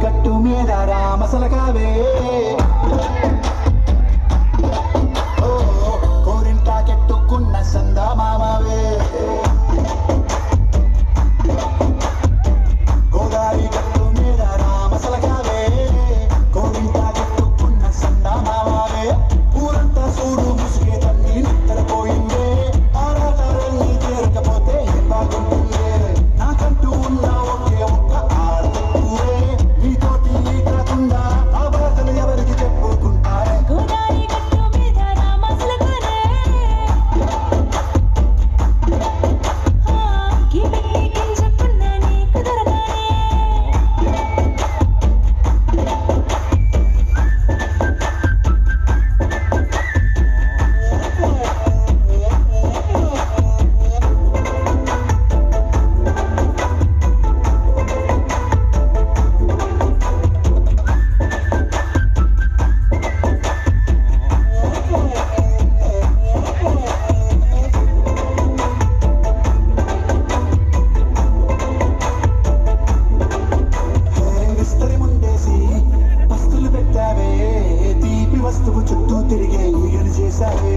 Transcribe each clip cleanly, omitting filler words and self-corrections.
గట్టు మీద రామసలకావే కోరింటా కెట్టుకున్న సందా మామవే గోదారి గట్టు మీద రామసలకావే కోరింటా కెట్టుకున్న సందా మామవే ఊరంతా చూడు ముసుగే తల్లి నిద్రపోయిందే ఆరాటాలన్నీ చేరకపోతే ఏం బాగుంటుందే నాకంటూ ఉన్న ఒకే ఒక్క ఆడవే నీతోటి కాకుండా ఆ బాధలు ఎవరికి చెప్పుకుంటారే గోదారి గట్టు మీద రామసలకానే గిపెట్టి గింజకున్న నీకు దొరకానే విస్తరి ముందేసి పస్తులు పెట్టావే తీపి వస్తువు చుట్టూ తిరిగే ఈగలు చేశావే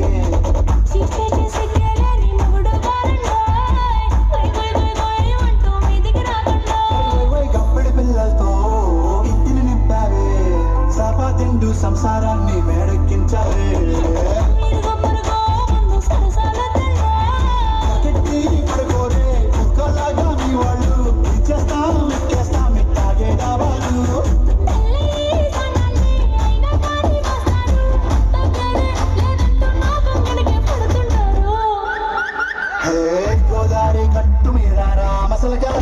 సిగ్గేసి సిగ్గేలేని మొగుడు గారండోయ్ గోయ్ గోయ్ గోయ్ గోయ్ అంటూ మీదికి రాకండోయ్ గప్పడి పిల్లలతో ఇంటిని నింపావే సాపా తిండు సంసారాన్ని మేడెక్కించావే ఇరుగు పొరుగు ముందు సరసాల తండోయ్ గట్టి పడుకోరే కుక్కలాగా మీ వాళ్ళు ఇచ్చేస్తాం ఎక్కేస్తాం ఇట్టాగే డాబాలు తల్లి సన్నాన్ని అయినా కానీ వస్తారు తగ్గడే లేదంటూ నా గంగడికే పడుతుంటారు హే గోదారి గట్టు మీద రామసలగా